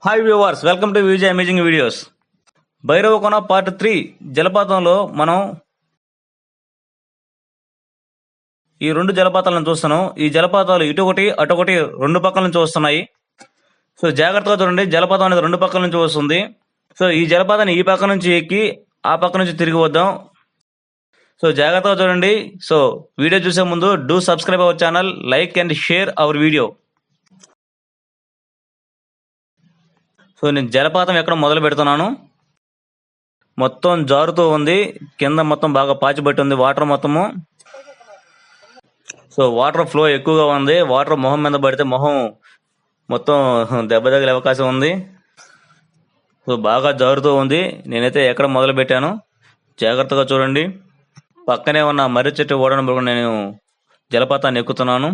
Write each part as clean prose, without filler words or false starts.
Hi viewers, welcome to Vijay amazing videos. Bhairavakona part 3 జలపాతంలో మనం ఈ రెండు జలపాతాలను చూస్తున్నాం. ఈ జలపాతాలు ఇటొకటి అటొకటి రెండు పక్కల నుంచి వస్తున్నాయి. సో జాగ్రత్తగా చూడండి, జలపాతం అనేది రెండు పక్కల నుంచి వస్తుంది. సో ఈ జలపాతాన్ని ఈ పక్క నుంచి ఎక్కి ఆ పక్క నుంచి తిరిగి వద్దాం. సో జాగ్రత్తగా చూడండి. సో వీడియో చూసే ముందు do subscribe our channel, like and share our video. So నేను జలపాతం ఎక్కడ మొదలు పెడుతున్నాను. మొత్తం జారుతూ ఉంది, కింద మొత్తం బాగా పాచిబట్టి ఉంది వాటర్ మొత్తము. సో వాటర్ ఫ్లో ఎక్కువగా ఉంది. వాటర్ మొహం మీద పడితే మొహం మొత్తం దెబ్బ తగిలే అవకాశం ఉంది. సో బాగా జారుతూ ఉంది. నేనైతే ఎక్కడ మొదలు పెట్టాను జాగ్రత్తగా చూడండి. పక్కనే ఉన్న మర్రి చెట్టు ఓడను నేను జలపాతాన్ని ఎక్కుతున్నాను.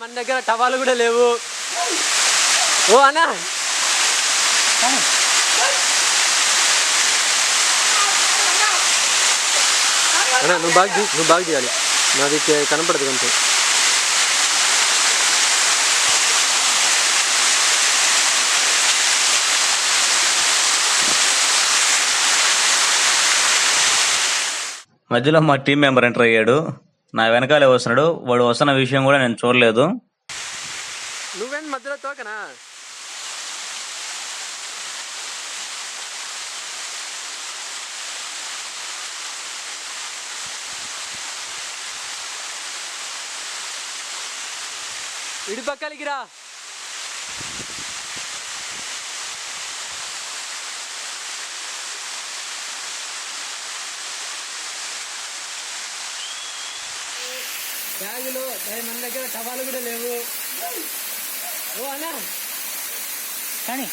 మన దగ్గర టవాలు కూడా లేవు. ఓ అన్నా, నువ్వు బాగా తీయాలి, నాది కనపడదు కొంచెం. మధ్యలో మా టీం మెంబర్ ఎంటర్ అయ్యాడు. నా వెనకాలే వస్తున్నాడు. వాడు వస్తున్న విషయం కూడా నేను చూడలేదు. నువ్వేంటి మధ్యలో తోకనా? ఇడి పక్కలికి రా. బ్యాగులు మన దగ్గర టవాలు కూడా లేవు. ఓ అన్నా కానీ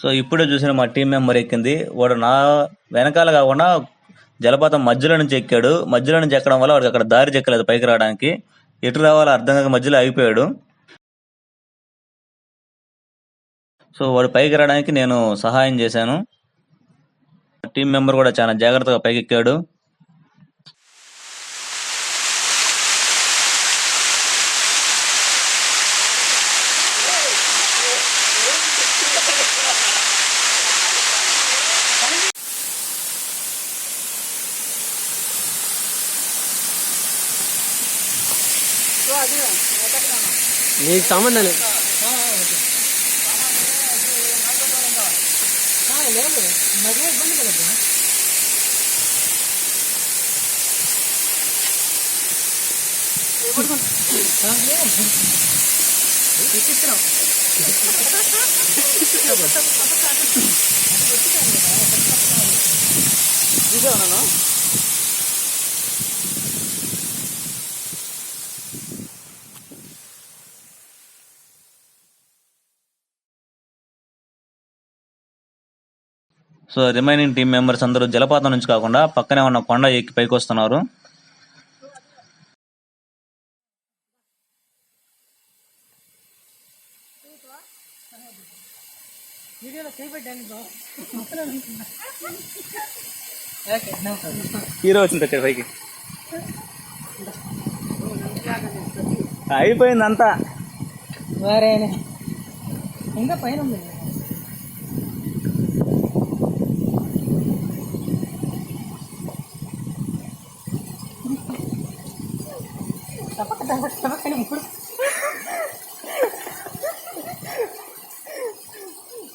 సో ఇప్పుడే చూసిన మా టీం మెంబర్ ఎక్కింది. వాడు నా వెనకాల కాకుండా జలపాతం మధ్యలో నుంచి ఎక్కాడు. మధ్యలో నుంచి ఎక్కడం వల్ల వాడికి అక్కడ దారి చెక్కలేదు పైకి రావడానికి. ఎటు రావాలో అర్థం కాక మధ్యలో ఆగిపోయాడు. సో వాడు పైకి రావడానికి నేను సహాయం చేశాను. టీం మెంబర్ కూడా చాలా జాగ్రత్తగా పైకి ఎక్కాడు. నీకు సంబంధం లేదు. సో రిమైనింగ్ టీం మెంబర్స్ అందరూ జలపాతం నుంచి కాకుండా పక్కనే ఉన్న కొండ ఎక్కి పైకి వస్తున్నారు. హీరో వచ్చింది పైకి. అయిపోయింది అంతా. ఇంకా పైన ఉంది. ఇప్పుడు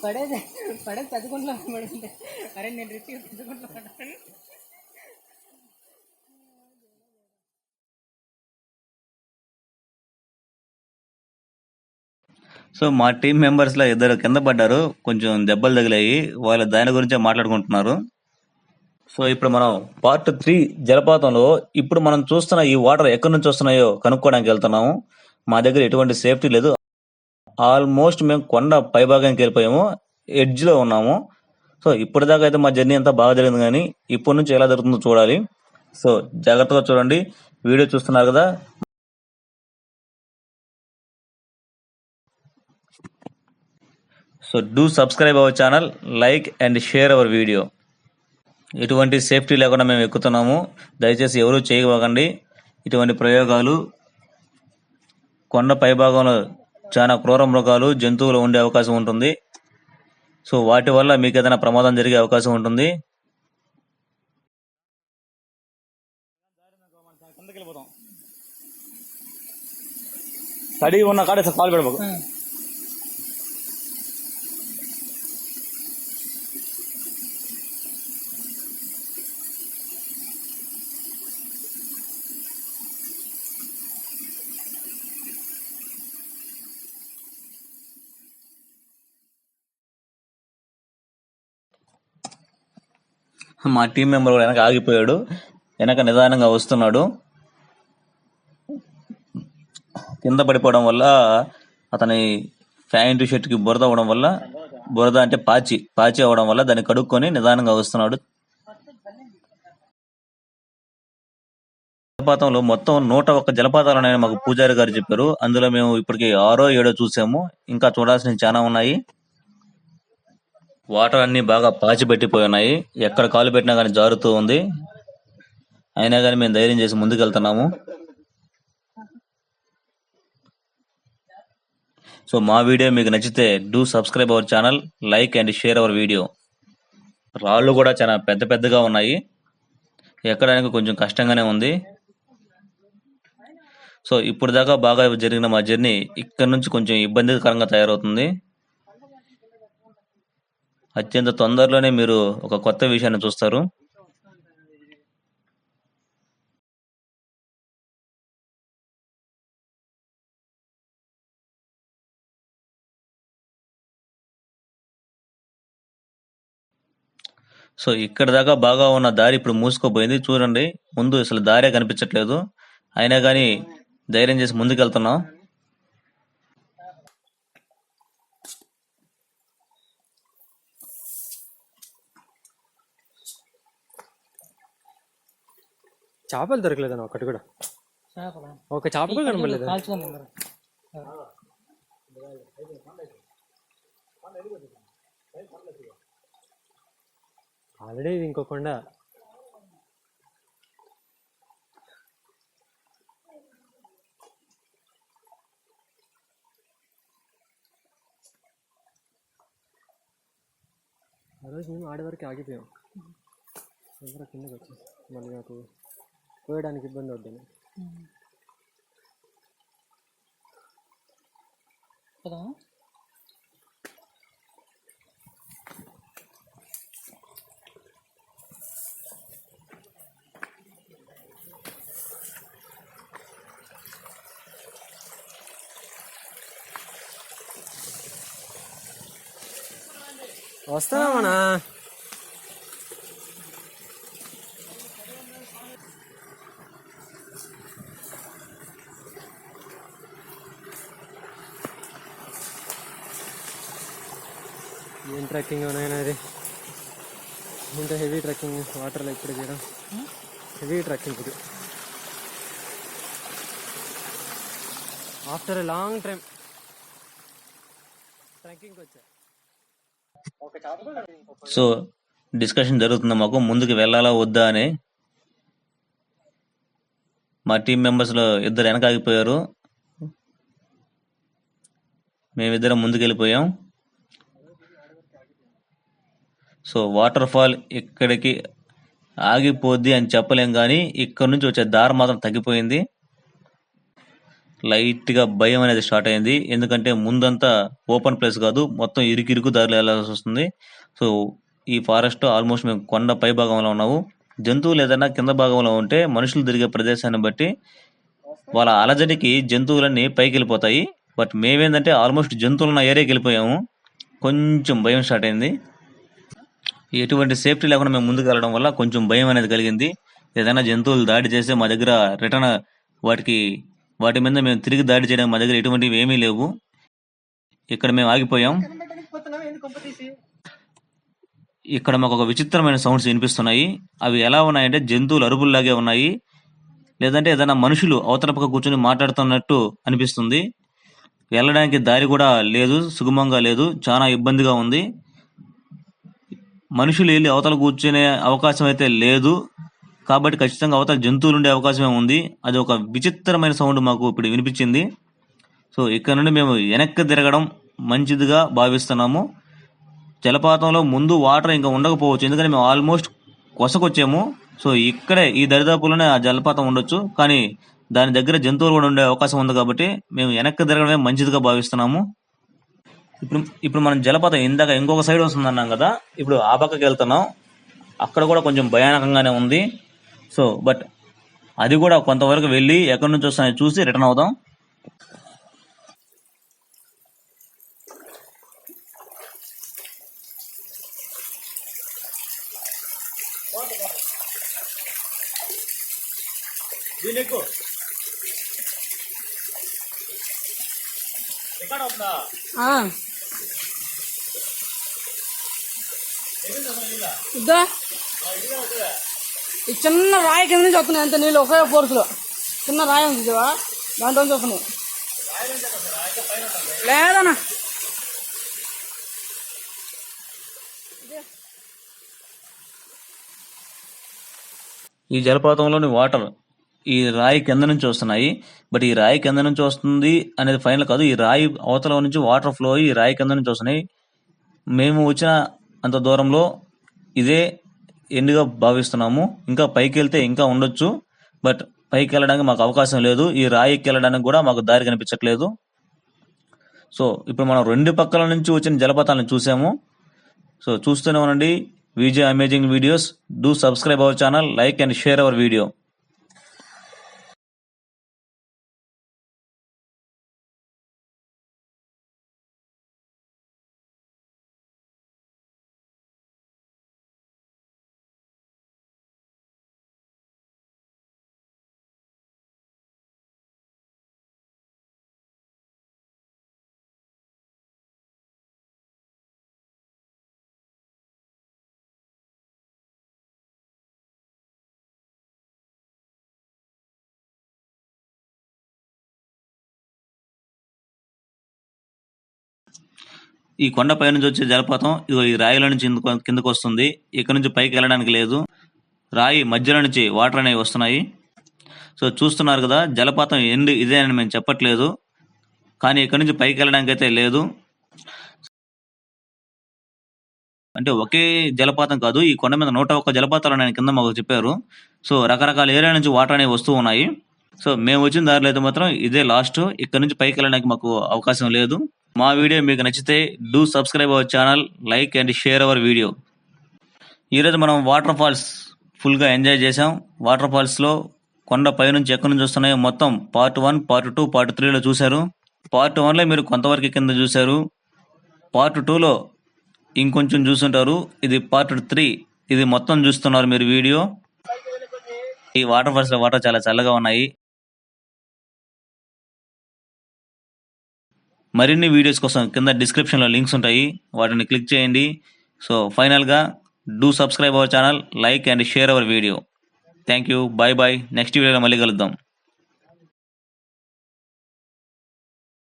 పడేది పడేది చదువుకుంటున్నా పడింది. అరే నేను రిచ్గా చదువుకుంటున్నా. సో మా టీం మెంబర్స్ లో ఇద్దరు కింద పడ్డారు, కొంచెం దెబ్బలు తగిలాయి, వాళ్ళు దాని గురించే మాట్లాడుకుంటున్నారు. సో ఇప్పుడు మనం పార్ట్ 3 జలపాతంలో ఇప్పుడు మనం చూస్తున్న ఈ వాటర్ ఎక్కడి నుంచి వస్తున్నాయో కనుక్కోవడానికి వెళ్తున్నాము. మా దగ్గర ఎటువంటి సేఫ్టీ లేదు. ఆల్మోస్ట్ మేము కొండ పైభాగానికి వెళ్ళిపోయాము, ఎడ్జ్ లో ఉన్నాము. సో ఇప్పటిదాకా అయితే మా జర్నీ అంతా బాగా జరిగింది, కానీ ఇప్పటి నుంచి ఎలా జరుగుతుందో చూడాలి. సో జాగ్రత్తగా చూడండి, వీడియో చూస్తున్నారు కదా. So do subscribe our channel, like and share our video. ఎటువంటి సేఫ్టీ లేకుండా మేము ఎక్కుతున్నాము, దయచేసి ఎవరూ చేయకండి ఇటువంటి ప్రయోగాలు. కొండ పైభాగంలో చాలా క్రూర మృగాలు, జంతువులు ఉండే అవకాశం ఉంటుంది. సో వాటి వల్ల మీకు ఏదైనా ప్రమాదం జరిగే అవకాశం ఉంటుంది. తడి ఉన్న కాడ కాలు పెడబోకు. మా టీం మెంబర్ కూడా వెనక ఆగిపోయాడు, వెనక నిదానంగా వస్తున్నాడు. కింద పడిపోవడం వల్ల అతని ప్యాంటు షర్ట్ కి బురద అవడం వల్ల, బురద అంటే పాచి అవడం వల్ల దాన్ని కడుక్కొని నిదానంగా వస్తున్నాడు. జలపాతంలో మొత్తం 101 జలపాతాలు ఉన్నాయని మాకు పూజారి గారు చెప్పారు. అందులో మేము ఇప్పటికి 6 7 చూసాము, ఇంకా చూడాల్సినవి చాలా ఉన్నాయి. వాటర్ అన్ని బాగా పాచి పెట్టిపోయి ఉన్నాయి, ఎక్కడ కాలు పెట్టినా గానీ జారుతూ ఉంది. అయినా కానీ మేము ధైర్యం చేసి ముందుకెళ్తున్నాము. సో మా వీడియో మీకు నచ్చితే do subscribe our channel, like and share our video. రాళ్ళు కూడా చాలా పెద్ద పెద్దగా ఉన్నాయి, ఎక్కడానికి కొంచెం కష్టంగానే ఉంది. సో ఇప్పుడు దాకా బాగా జరిగిన మా జర్నీ ఇక్కడ నుంచి కొంచెం ఇబ్బందికరంగా తయారవుతుంది. అత్యంత తొందరలోనే మీరు ఒక కొత్త విషయాన్ని చూస్తారు. సో ఇక్కడ దాకా బాగా ఉన్న దారి ఇప్పుడు మూసుకుపోయింది. చూడండి, ముందు అసలు దారే కనిపించట్లేదు. అయినా కానీ ధైర్యం చేసి ముందుకెళ్తున్నాం. చేపలు దొరకలేదన్న ఒకటి కూడా, ఒక చేప కూడా కనబడలేదు. ఆల్రెడీ ఇది ఇంకో కొండ. ఆ రోజు మేము ఆడి వరకు ఆగిపోయాం, అందరూ కిందకి వచ్చాం. మళ్ళీ నాకు పోయడానికి ఇబ్బంది అవుతుంది కదా. వస్తామన్నా. ఏం ట్రెక్కింగ్ ఉన్నాయన్నా ఇది, ఇంత హెవీ ట్రెక్కింగ్ వాటర్లో ఇప్పుడు చేయడం, హెవీ ట్రెక్కింగ్ ఇది. ఆఫ్టర్ ఎ లాంగ్ టైం ట్రెక్కింగ్కి వచ్చా. సో డిస్కషన్ జరుగుతుంది మాకు, ముందుకు వెళ్ళాలా వద్దా అని. మా టీం మెంబర్స్ లో ఇద్దరు వెనక ఆగిపోయారు, మేమిద్దరం ముందుకెళ్ళిపోయాం. సో వాటర్ ఫాల్ ఇక్కడికి ఆగిపోద్ది అని చెప్పలేం, కానీ ఇక్కడ నుంచి వచ్చే దారి మాత్రం తగ్గిపోయింది. లైట్‌గా భయం అనేది స్టార్ట్ అయింది. ఎందుకంటే ముందంతా ఓపెన్ ప్లేస్ కాదు. మొత్తం ఇరుకు దారిలో వెళ్ళాల్సి వస్తుంది. సో, ఈ ఫారెస్ట్ ఆల్మోస్ట్ మేము కొండ పై భాగంలో ఉన్నాము. జంతువులు ఏదైనా కింద భాగంలో ఉంటే మనుషులు తిరిగే ప్రదేశాన్ని బట్టి వాళ్ళ అలజడికి జంతువులన్నీ పైకెళ్ళిపోతాయి. బట్ మేమేందంటే ఆల్మోస్ట్ జంతువులున్న ఏరియాకి వెళ్ళిపోయాము. కొంచెం భయం స్టార్ట్ అయింది. ఎటువంటి సేఫ్టీ లేకుండా మేము ముందుకు వెళ్ళడం వల్ల కొంచెం భయం అనేది కలిగింది. ఏదైనా జంతువులు దాడి చేస్తే మా దగ్గర రిటర్న్ వాటి మీద మేము తిరిగి దాడి చేయడానికి మా దగ్గర ఎటువంటివి ఏమీ లేవు. ఇక్కడ మేము ఆగిపోయాం. ఇక్కడ మాకు ఒక విచిత్రమైన సౌండ్స్ వినిపిస్తున్నాయి. అవి ఎలా ఉన్నాయంటే జంతువులు అరుపుల్లాగే ఉన్నాయి. లేదంటే ఏదైనా మనుషులు అవతల పక్క కూర్చొని మాట్లాడుతున్నట్టు అనిపిస్తుంది. వెళ్ళడానికి దారి కూడా లేదు, సుగమంగా లేదు, చాలా ఇబ్బందిగా ఉంది. మనుషులు వెళ్ళి అవతల కూర్చునే అవకాశం అయితే లేదు. కాబట్టి ఖచ్చితంగా అవతల జంతువులు ఉండే అవకాశమే ఉంది. అది ఒక విచిత్రమైన సౌండ్ మాకు ఇప్పుడు వినిపించింది. సో ఇక్కడ నుండి మేము వెనక్కి తిరగడం మంచిదిగా భావిస్తున్నాము. జలపాతంలో ముందు వాటర్ ఇంకా ఉండకపోవచ్చు, ఎందుకంటే మేము ఆల్మోస్ట్ కొసకొచ్చాము. సో ఇక్కడే ఈ దరిదాపులోనే ఆ జలపాతం ఉండొచ్చు, కానీ దాని దగ్గర జంతువులు కూడా ఉండే అవకాశం ఉంది. కాబట్టి మేము వెనక్కి తిరగడమే మంచిదిగా భావిస్తున్నాము. ఇప్పుడు మనం జలపాతం ఇందాక ఇంకొక సైడ్ వస్తుంది అన్నాం కదా, ఇప్పుడు ఆ పక్కకి వెళ్తున్నాం. అక్కడ కూడా కొంచెం భయానకంగానే ఉంది. సో బట్ అది కూడా కొంతవరకు వెళ్ళి ఎక్కడి నుంచి వస్తాయో చూసి రిటర్న్ అవుదాం. ఇద్దా ఈ చిన్న రాయి కింద నుంచి వస్తున్నాయి అంతే నీళ్ళు ఒకే ఫోర్స్లో. చిన్న రాయి ఉంది చూవా, దాంట్లో నుంచి వస్తున్నాయి. లేదన్నా ఈ జలపాతంలోని వాటర్ ఈ రాయి కింద నుంచి వస్తున్నాయి. బట్ ఈ రాయి కింద నుంచి వస్తుంది అనేది ఫైనల్ కాదు. ఈ రాయి అవతల నుంచి వాటర్ ఫ్లో ఈ రాయి కింద నుంచి వస్తున్నాయి. మేము వచ్చిన అంత దూరంలో ఇదే ఎండ్గా భావిస్తున్నాము. ఇంకా పైకి వెళ్తే ఇంకా ఉండొచ్చు, బట్ పైకి వెళ్ళడానికి మాకు అవకాశం లేదు. ఈ రాయికి వెళ్ళడానికి కూడా మాకు దారి కనిపించట్లేదు. సో ఇప్పుడు మనం రెండు పక్కల నుంచి వచ్చిన జలపాతాలను చూసాము. సో చూస్తూనే ఉండండి Vijay amazing videos. Do subscribe our channel, like and share our video. ఈ కొండపై నుంచి వచ్చే జలపాతం ఇదిగో ఈ రాయిల నుంచి కిందకు వస్తుంది. ఇక్కడ నుంచి పైకి వెళ్ళడానికి లేదు. రాయి మధ్యలో నుంచి వాటర్ అనేవి వస్తున్నాయి. సో చూస్తున్నారు కదా, జలపాతం ఎండ్ ఇదే అని మేము చెప్పట్లేదు, కానీ ఇక్కడ నుంచి పైకి వెళ్ళడానికి అయితే లేదు. అంటే ఒకే జలపాతం కాదు, ఈ కొండ మీద 101 జలపాతాలు ఉన్నాయని కింద మాకు చెప్పారు. సో రకరకాల ఏరియా నుంచి వాటర్ అనేవి వస్తూ ఉన్నాయి. సో మేము వచ్చిన దారిలో అయితే మాత్రం ఇదే లాస్ట్. ఇక్కడ నుంచి పైకి వెళ్ళడానికి మాకు అవకాశం లేదు. మా వీడియో మీకు నచ్చితే do subscribe our channel, like and share our video. ఈరోజు మనం వాటర్ ఫాల్స్ ఫుల్గా ఎంజాయ్ చేసాం. వాటర్ ఫాల్స్లో కొండ పై నుంచి ఎక్కడి నుంచి వస్తున్నాయో మొత్తం పార్ట్ 1, పార్ట్ 2, పార్ట్ 3లో చూశారు. పార్ట్ 1లో మీరు కొంతవరకు కింద చూశారు. పార్ట్ 2లో ఇంకొంచెం చూస్తుంటారు. ఇది పార్ట్ 3, ఇది మొత్తం చూస్తున్నారు మీరు వీడియో. ఈ వాటర్ ఫాల్స్లో వాటర్ చాలా చల్లగా ఉన్నాయి. మరిన్ని వీడియోస్ కోసం కింద డిస్క్రిప్షన్లో లింక్స్ ఉంటాయి, వాటిని క్లిక్ చేయండి. సో ఫైనల్గా do subscribe our channel, like and share our video. Thank you, bye bye. Next వీడియోలో మళ్ళీ కలుద్దాం.